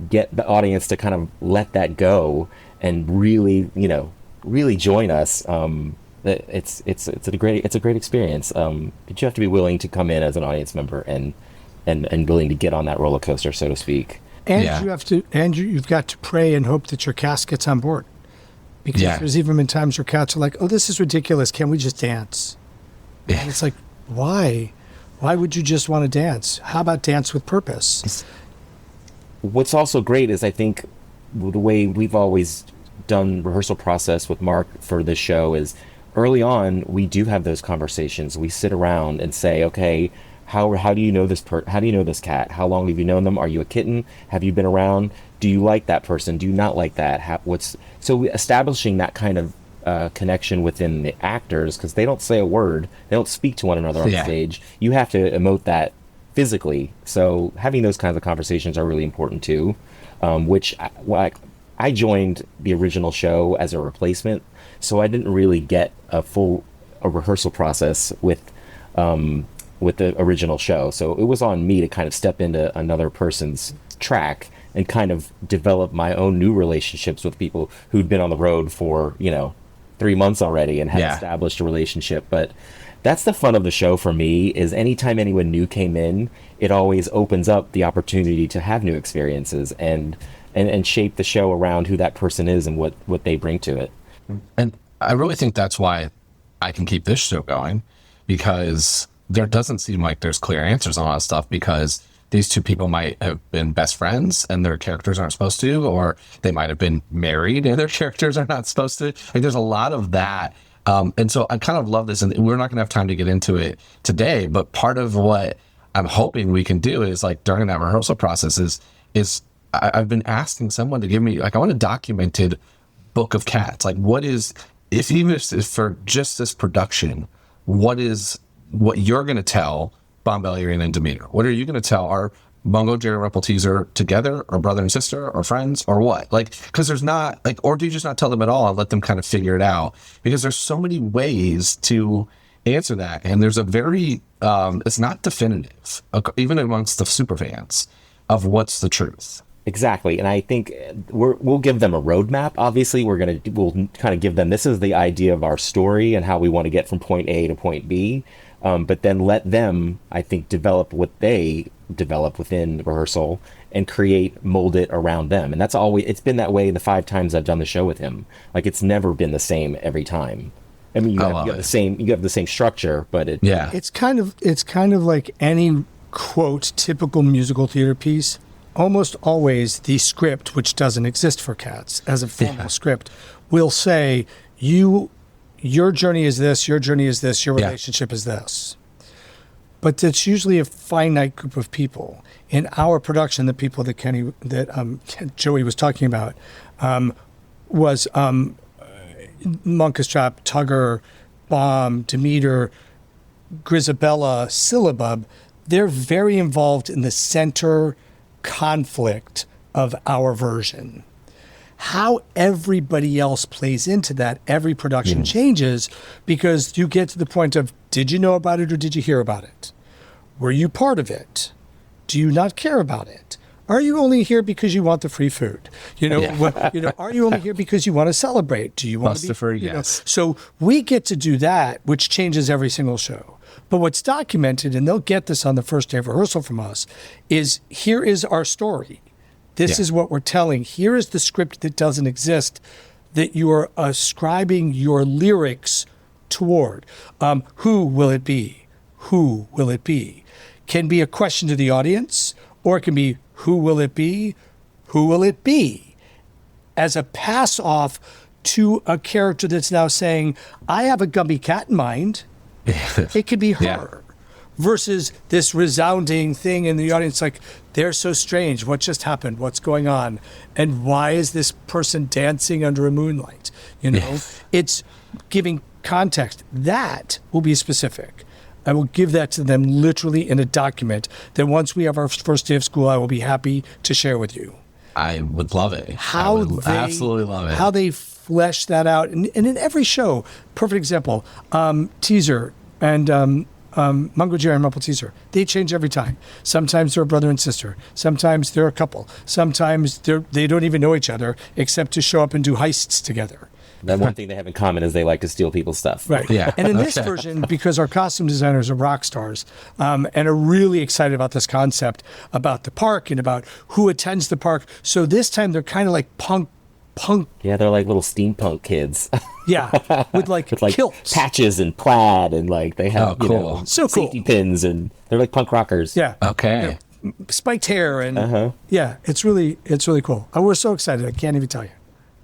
[SPEAKER 6] get the audience to kind of let that go and really join us, it's a great experience. But you have to be willing to come in as an audience member and willing to get on that roller coaster, so to speak.
[SPEAKER 5] And you've got to pray and hope that your cast gets on board. Because there's even been times where cats are like, "Oh, this is ridiculous. Can we just dance?" Yeah. And it's like, why? Why would you just want to dance? How about dance with purpose?
[SPEAKER 6] What's also great is, I think, the way we've always done rehearsal process with Marc for this show is, early on, we do have those conversations. We sit around and say, okay, how do you know this how do you know this cat? How long have you known them? Are you a kitten? Have you been around? Do you like that person? Do you not like that? So establishing that kind of connection within the actors, because they don't say a word, they don't speak to one another on stage. You have to emote that physically. So having those kinds of conversations are really important too, which I joined the original show as a replacement, so I didn't really get a rehearsal process with the original show. So it was on me to kind of step into another person's track and kind of develop my own new relationships with people who'd been on the road for 3 months already and had established a relationship. But that's the fun of the show for me, is anytime anyone new came in, it always opens up the opportunity to have new experiences and shape the show around who that person is and what they bring to it.
[SPEAKER 4] And I really think that's why I can keep this show going, because there doesn't seem like there's clear answers on a lot of stuff, because these two people might have been best friends and their characters aren't supposed to, or they might have been married and their characters are not supposed to. Like, there's a lot of that. And so I kind of love this, and we're not going to have time to get into it today, but part of what I'm hoping we can do is, like, during that rehearsal process is I've been asking someone to give me, like, I want a documented book of cats. Like, what is, even if it's for just this production, what you're going to tell Bon Belliarine and Demeter? What are you going to tell our Mungo, Jerry, Rumpel teaser together, or brother and sister, or friends, or what? Like, because there's not, like, or do you just not tell them at all and let them kind of figure it out? Because there's so many ways to answer that, and there's a very, it's not definitive, even amongst the super fans, of what's the truth.
[SPEAKER 6] Exactly, and I think we'll give them a roadmap. Obviously, we'll kind of give them, this is the idea of our story and how we want to get from point A to point B. But then let them, I think, develop what they develop within rehearsal and mold it around them. And that's always, it's been that way the 5 times I've done the show with him. Like, it's never been the same every time. I mean, you have the same structure, but it's kind of like any, quote, typical musical theater piece. Almost always the script, which doesn't exist for Cats as a formal script, will say, your journey is this, your journey is this, your relationship is this. But it's usually a finite group of people. In our production, the people that Joey was talking about was Munkustrap, Tugger, Bomb, Demeter, Grisabella, Syllabub. They're very involved in the center conflict of our version. How everybody else plays into that, every production changes, because you get to the point of, did you know about it or did you hear about it?
[SPEAKER 5] Were you part of it? Do you not care about it? Are you only here because you want the free food? Are you only here because you want to celebrate? Do you want to be
[SPEAKER 4] Buster, yes.
[SPEAKER 5] So we get to do that, which changes every single show. But what's documented, and they'll get this on the first day of rehearsal from us, is here is our story. This is what we're telling. Here is the script that doesn't exist, that you are ascribing your lyrics toward. Who will it be? Who will it be? Can be a question to the audience, or it can be, who will it be? Who will it be? As a pass off to a character that's now saying, I have a Gumby cat in mind. It could be her. Versus this resounding thing in the audience, like, they're so strange. What just happened? What's going on? And why is this person dancing under a moonlight? It's giving context. That will be specific. I will give that to them literally in a document that once we have our first day of school, I will be happy to share with you.
[SPEAKER 4] I would love it. Absolutely love it.
[SPEAKER 5] How they flesh that out. And in every show, perfect example, Teaser and Mungo Jerry and Rumple Teaser, they change every time. Sometimes they're a brother and sister. Sometimes they're a couple. Sometimes they don't even know each other except to show up and do heists together.
[SPEAKER 6] That one thing they have in common is they like to steal people's stuff.
[SPEAKER 5] Right. Yeah. And in this version, because our costume designers are rock stars and are really excited about this concept, about the park and about who attends the park. So this time they're kind of like punk.
[SPEAKER 6] Yeah, they're like little steampunk kids.
[SPEAKER 5] Yeah, with like kilts.
[SPEAKER 6] Patches and plaid, and like they have
[SPEAKER 5] so cool
[SPEAKER 6] safety pins, and they're like punk rockers.
[SPEAKER 5] Yeah.
[SPEAKER 4] Okay.
[SPEAKER 5] Spiked hair and yeah, it's really cool. We're so excited. I can't even tell you.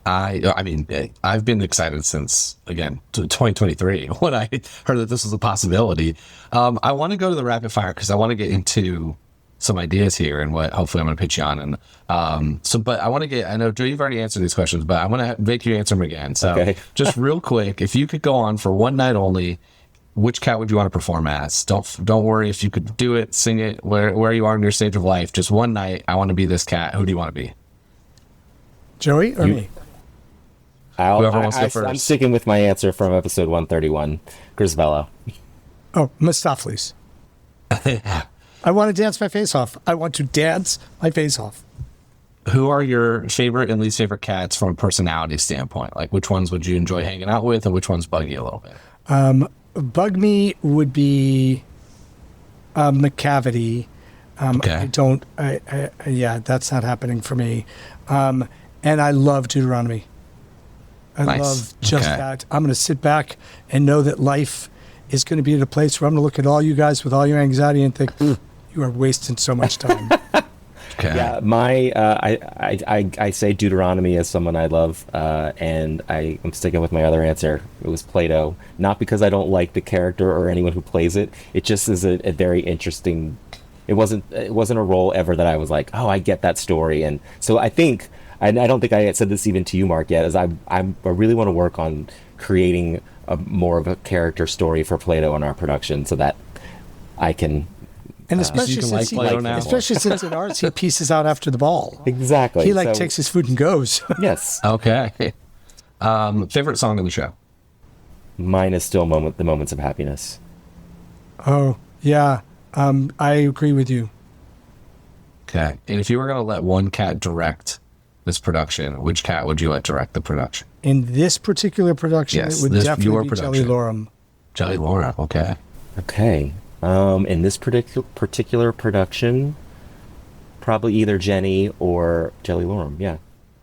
[SPEAKER 4] I mean, I've been excited since, again, 2023 when I heard that this was a possibility. I want to go to the rapid fire because I want to get into some ideas here and what hopefully I'm going to pitch you on. And but I want to I know, Joe, you've already answered these questions, but I want to make you answer them again. So just real quick, if you could go on for one night only, which cat would you want to perform as? Don't worry if you could do it, sing it, where you are in your stage of life. Just one night, I want to be this cat. Who do you want to be?
[SPEAKER 5] Joey or me?
[SPEAKER 4] Whoever wants to go first.
[SPEAKER 6] I'm sticking with my answer from episode 131, Grisbella.
[SPEAKER 5] Oh, Mistopheles. I want to dance my face off. I want to dance my face off.
[SPEAKER 4] Who are your favorite and least favorite cats from a personality standpoint? Like, which ones would you enjoy hanging out with, and which ones bug you a little bit?
[SPEAKER 5] Bug me would be McCavity.
[SPEAKER 4] Okay.
[SPEAKER 5] That's not happening for me. And I love Deuteronomy. I love just that. I'm going to sit back and know that life is going to be at a place where I'm going to look at all you guys with all your anxiety and think, you are wasting so much time.
[SPEAKER 4] Okay.
[SPEAKER 6] Yeah, I say Deuteronomy as someone I love, and I'm sticking with my other answer. It was Plato, not because I don't like the character or anyone who plays it. It just is a very interesting. It wasn't a role ever that I was like, oh, I get that story, and so I think. I don't think I said this even to you, Mark, yet, as I really want to work on creating more of a character story for Plato in our production so that I can...
[SPEAKER 5] And especially since in ours, he pieces out after the ball.
[SPEAKER 6] Exactly.
[SPEAKER 5] He takes his food and goes.
[SPEAKER 6] Yes.
[SPEAKER 4] Okay. Favorite song in the show?
[SPEAKER 6] Mine is still The Moments of Happiness.
[SPEAKER 5] Oh, yeah. I agree with you.
[SPEAKER 4] Okay. And if you were going to let one cat direct this production, which cat would you let direct the production?
[SPEAKER 5] In this particular production, it would definitely be Jelly Lorum.
[SPEAKER 4] Jelly Lorum, okay.
[SPEAKER 6] Okay. In this particular production, probably either Jenny or Jelly Lorum, yeah.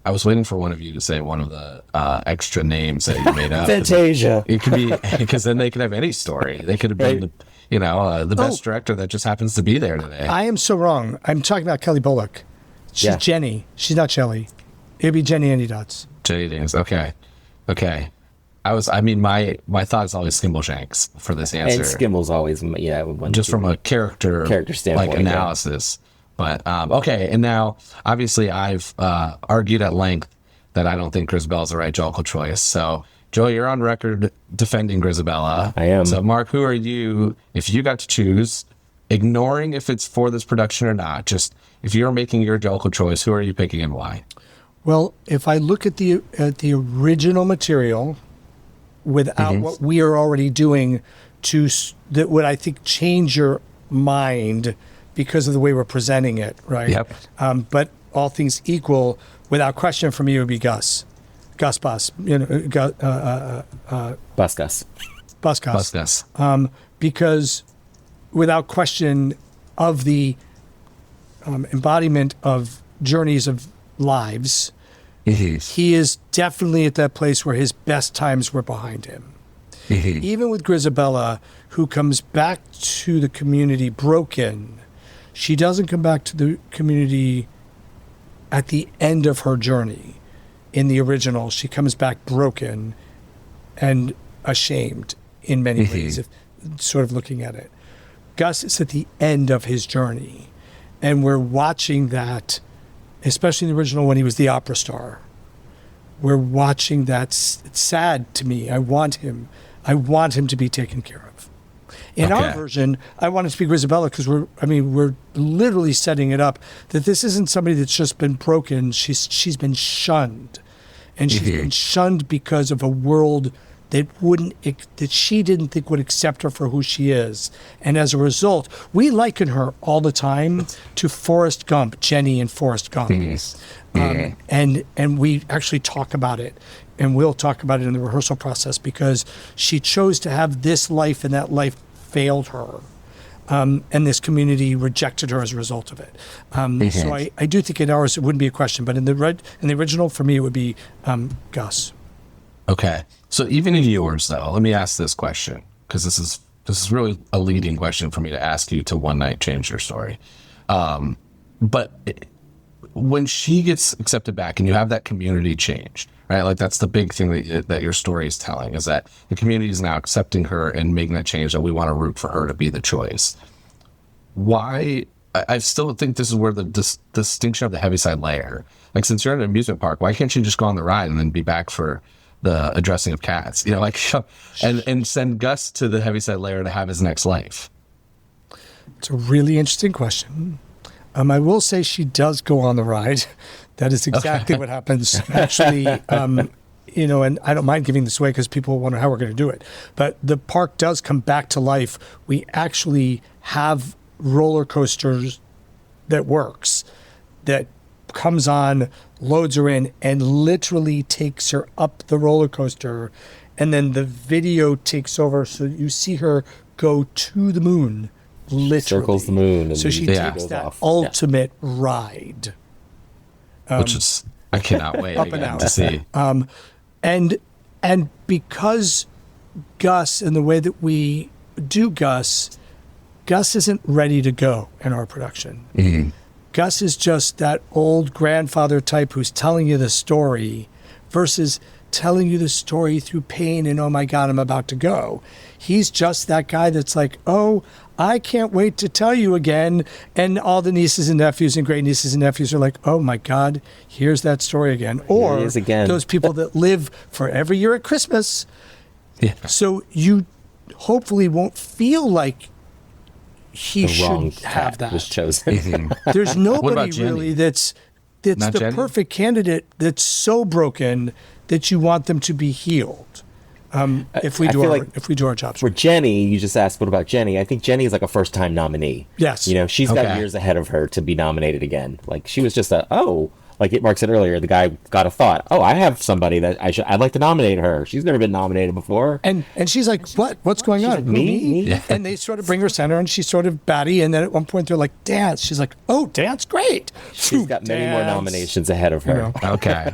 [SPEAKER 4] I was waiting for one of you to say one of the extra names that you made up.
[SPEAKER 6] Fantasia.
[SPEAKER 4] It could be, because then they could have any story. They could have been, the best director that just happens to be there today.
[SPEAKER 5] I am so wrong. I'm talking about Kelly Bullock. She's Jenny. She's not Shelly. It'd be Jenny Andy Dots.
[SPEAKER 4] Jenny Dance. Okay. My thought is always Skimbleshanks for this answer.
[SPEAKER 6] And Skimble's always,
[SPEAKER 4] just from a character standpoint, analysis. But, okay. And now, obviously, I've argued at length that I don't think Grisbella's the right Jellicle choice. So, Joey, you're on record defending Grisabella.
[SPEAKER 6] I am.
[SPEAKER 4] So, Mark, who are you, if you got to choose, ignoring if it's for this production or not, just if you're making your Jellicle choice, who are you picking and why?
[SPEAKER 5] Well, if I look at the original material without what we are already doing that would, I think, change your mind because of the way we're presenting it, right?
[SPEAKER 4] Yep.
[SPEAKER 5] But all things equal, without question, for me, it would be Gus. Gus Bus.
[SPEAKER 6] Bus Gus.
[SPEAKER 5] Bus Gus.
[SPEAKER 4] Bus Gus.
[SPEAKER 5] Because without question of the embodiment of journeys of lives, he is definitely at that place where his best times were behind him. Even with Grisabella, who comes back to the community broken, she doesn't come back to the community at the end of her journey. In the original, she comes back broken and ashamed in many ways, if, sort of looking at it. Gus is at the end of his journey, and we're watching that, especially in the original when he was the opera star. We're watching that. It's sad to me. I want him to be taken care of. In our version, I want it to be Grisabella because we're literally setting it up that this isn't somebody that's just been broken. She's been shunned, and she's been shunned because of a world that she didn't think would accept her for who she is. And as a result, we liken her all the time to Forrest Gump, Jenny and Forrest Gump. And we actually talk about it, and we'll talk about it in the rehearsal process because she chose to have this life, and that life failed her. And this community rejected her as a result of it. So I do think in ours it wouldn't be a question, but in the original, for me, it would be Gus.
[SPEAKER 4] Okay. So even in yours, though, let me ask this question, because this is really a leading question for me to ask you to one night change your story. But when she gets accepted back and you have that community change, right? Like that's the big thing that your story is telling, is that the community is now accepting her and making that change, that we want to root for her to be the choice. Why? I still think this is where the distinction of the Heaviside layer, like since you're at an amusement park, why can't you just go on the ride and then be back for the addressing of cats, and send Gus to the Heaviside layer to have his next life?
[SPEAKER 5] It's a really interesting question. I will say she does go on the ride. That is exactly what happens. Actually, and I don't mind giving this away because people wonder how we're going to do it. But the park does come back to life. We actually have roller coasters that works, that comes on, loads her in, and literally takes her up the roller coaster. And then the video takes over, so you see her go to the moon, literally.
[SPEAKER 6] Circles the moon. And
[SPEAKER 5] so she takes that ultimate ride.
[SPEAKER 4] Which is, I cannot wait
[SPEAKER 5] up and out
[SPEAKER 4] to see.
[SPEAKER 5] And because Gus, and the way that we do Gus isn't ready to go in our production. Gus is just that old grandfather type who's telling you the story versus telling you the story through pain and, oh my God, I'm about to go. He's just that guy that's like, oh, I can't wait to tell you again. And all the nieces and nephews and great nieces and nephews are like, oh my God, here's that story again. Or those people that live for every year at Christmas. Yeah. So you hopefully won't feel like he should have that.
[SPEAKER 6] Was chosen.
[SPEAKER 5] There's nobody really that's
[SPEAKER 4] Not
[SPEAKER 5] the
[SPEAKER 4] Jenny?
[SPEAKER 5] perfect candidate that's so broken that you want them to be healed. If we do our jobs.
[SPEAKER 6] For Jenny, you just asked, what about Jenny? I think Jenny is like a first-time nominee.
[SPEAKER 5] Yes.
[SPEAKER 6] She's got years ahead of her to be nominated again. Like she was just like Mark said earlier, the guy got a thought. Oh, I have somebody that I'd like to nominate her. She's never been nominated before.
[SPEAKER 5] And she's like, what's going on?
[SPEAKER 6] Like, me?
[SPEAKER 5] Yeah. And they sort of bring her center, and she's sort of batty. And then at one point they're like, dance. She's like, oh, dance, great.
[SPEAKER 6] She's got many more nominations ahead of her.
[SPEAKER 4] Okay.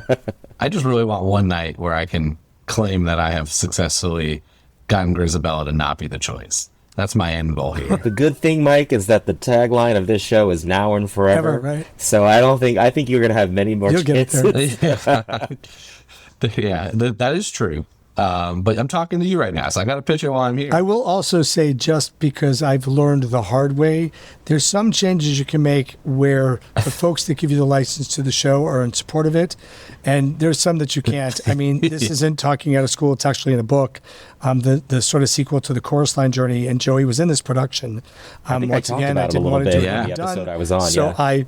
[SPEAKER 4] I just really want one night where I can claim that I have successfully gotten Grisabella to not be the choice. That's my end goal here.
[SPEAKER 6] The good thing, Mike, is that the tagline of this show is now and forever.
[SPEAKER 5] Right?
[SPEAKER 6] So I think you're going to have many more chances.
[SPEAKER 4] Yeah, that is true. But I'm talking to you right now, so I got to pitch it while I'm here.
[SPEAKER 5] I will also say, just because I've learned the hard way, there's some changes you can make where the folks that give you the license to the show are in support of it, and there's some that you can't. I mean, this isn't talking out of school; it's actually in a book, the sort of sequel to the Chorus Line Journey, and Joey was in this production.
[SPEAKER 6] Once again, I didn't want to do it in the episode I was on.
[SPEAKER 5] So I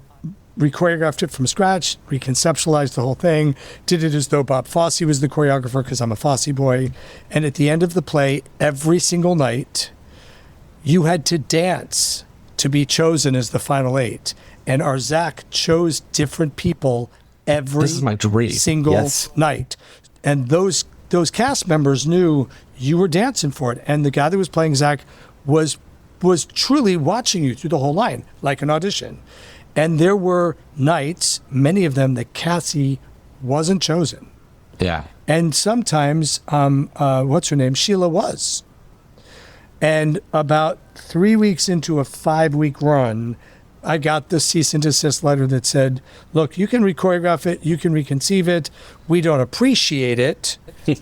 [SPEAKER 5] re-choreographed it from scratch, reconceptualized the whole thing, did it as though Bob Fosse was the choreographer because I'm a Fosse boy. And at the end of the play, every single night, you had to dance to be chosen as the final 8. And our Zach chose different people every
[SPEAKER 4] This is my dream.
[SPEAKER 5] single night. And those cast members knew you were dancing for it. And the guy that was playing Zach was truly watching you through the whole line, like an audition. And there were nights, many of them, that Cassie wasn't chosen.
[SPEAKER 4] Yeah.
[SPEAKER 5] And sometimes, what's her name? Sheila was. And about 3 weeks into a 5-week run, I got the cease and desist letter that said, look, you can re-choreograph it, you can reconceive it. We don't appreciate it.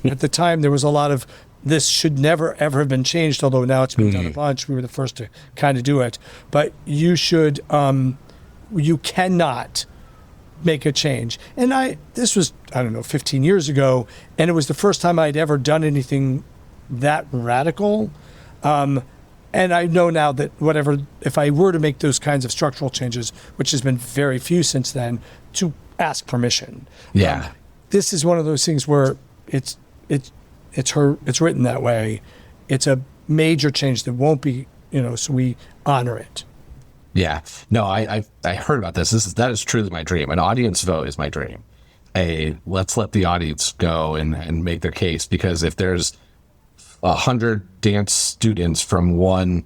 [SPEAKER 5] At the time, there was a lot of, this should never, ever have been changed, although now it's been done a bunch. We were the first to kind of do it. But you should, you cannot make a change. And this was, 15 years ago, and it was the first time I'd ever done anything that radical. And I know now that if I were to make those kinds of structural changes, which has been very few since then, to ask permission.
[SPEAKER 4] Yeah.
[SPEAKER 5] This is one of those things where it's written that way. It's a major change that won't be, so we honor it.
[SPEAKER 4] Yeah. No, I heard about this. That is truly my dream. An audience vote is my dream. Let's let the audience go and make their case, because if there's 100 dance students from one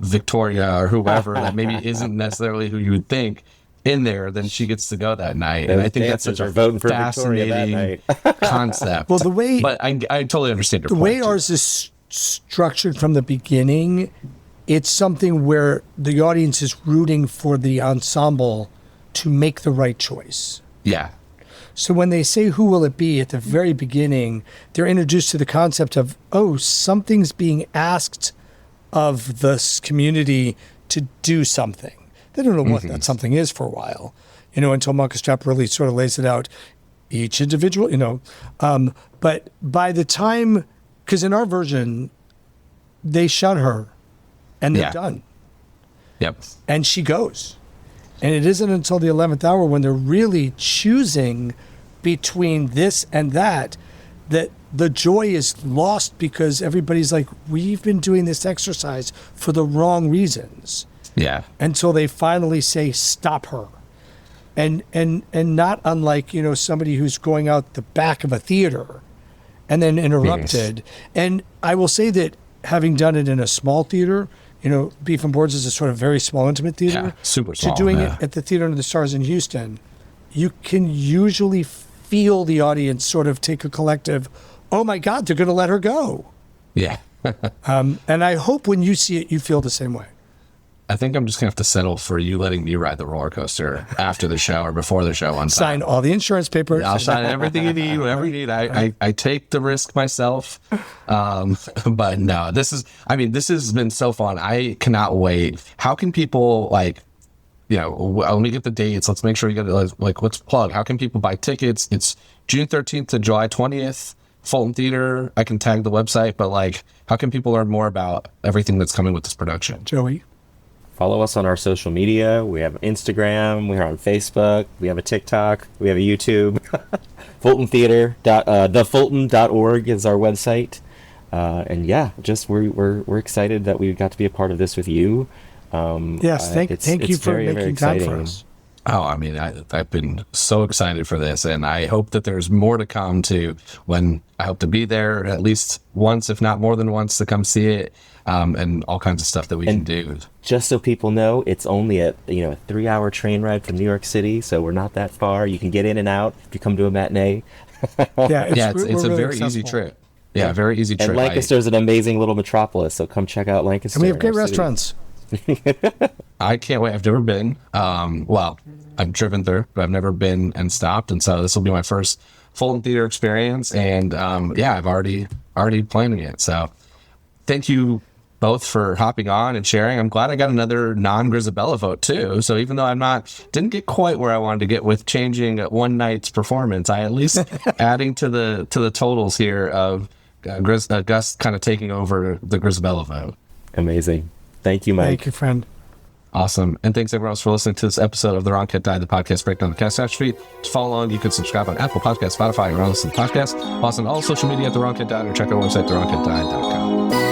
[SPEAKER 4] Victoria or whoever that maybe isn't necessarily who you would think in there, then she gets to go that night. And I think that's such a fascinating concept.
[SPEAKER 5] Well,
[SPEAKER 4] but I totally understand your
[SPEAKER 5] point. The way
[SPEAKER 4] too.
[SPEAKER 5] Ours is structured from the beginning, it's something where the audience is rooting for the ensemble to make the right choice.
[SPEAKER 4] Yeah.
[SPEAKER 5] So when they say, who will it be, at the very beginning, they're introduced to the concept of, something's being asked of this community to do something. They don't know what that something is for a while, until Marcus Strap really sort of lays it out, each individual, but by the time, because in our version, they shun her and they're done.
[SPEAKER 4] Yep.
[SPEAKER 5] And she goes. And it isn't until the 11th hour, when they're really choosing between this and that the joy is lost, because everybody's like, we've been doing this exercise for the wrong reasons.
[SPEAKER 4] Yeah.
[SPEAKER 5] Until they finally say, stop her. And not unlike, somebody who's going out the back of a theater and then interrupted. Yes. And I will say that, having done it in a small theater, Beef and Boards is a sort of very small, intimate theater.
[SPEAKER 4] Yeah, super small.
[SPEAKER 5] To doing it at the Theater Under the Stars in Houston, you can usually feel the audience sort of take a collective, oh my God, they're going to let her go.
[SPEAKER 4] Yeah.
[SPEAKER 5] And I hope when you see it, you feel the same way.
[SPEAKER 4] I think I'm just going to have to settle for you letting me ride the roller coaster after the show or before the show on time.
[SPEAKER 5] Sign all the insurance papers.
[SPEAKER 4] I'll sign everything you need, whatever you need. I take the risk myself. But no, this has been so fun. I cannot wait. How can people, let me get the dates. Let's make sure you get it. Let's plug. How can people buy tickets? It's June 13th to July 20th. Fulton Theatre. I can tag the website, but how can people learn more about everything that's coming with this production?
[SPEAKER 5] Joey?
[SPEAKER 6] Follow us on our social media. We have Instagram. We're on Facebook. We have a TikTok. We have a YouTube. Fulton Theatre. thefulton.org is our website. And we're excited that we got to be a part of this with you.
[SPEAKER 5] Yes, thank you for making time for us.
[SPEAKER 4] Oh, I've been so excited for this, and I hope that there's more to come too. When I hope to be there at least once, if not more than once, to come see it, and all kinds of stuff that we can do.
[SPEAKER 6] Just so people know, it's only a 3-hour train ride from New York City, so we're not that far. You can get in and out if you come to a matinee.
[SPEAKER 4] It's a very easy trip. Yeah, very easy trip.
[SPEAKER 6] And Lancaster's an amazing little metropolis, so come check out Lancaster.
[SPEAKER 5] And we have great restaurants.
[SPEAKER 4] I can't wait. I've never been. I've driven through, but I've never been and stopped. And so this will be my first Fulton Theater experience. And I've already planning it. So thank you both for hopping on and sharing. I'm glad I got another non-Grisabella vote too. So even though didn't get quite where I wanted to get with changing one night's performance, I at least adding to the totals here of Gus kind of taking over the Grisabella vote.
[SPEAKER 6] Amazing. Thank you, Mike.
[SPEAKER 5] Thank you, friend.
[SPEAKER 4] Awesome. And thanks everyone else for listening to this episode of The Wrong Cat Died, the podcast breakdown the cast atrophy. To follow along, you can subscribe on Apple Podcasts, Spotify, or on listen to the podcast. Also on all social media at The Wrong Cat Died, or check our website, thewrongcatdied.com.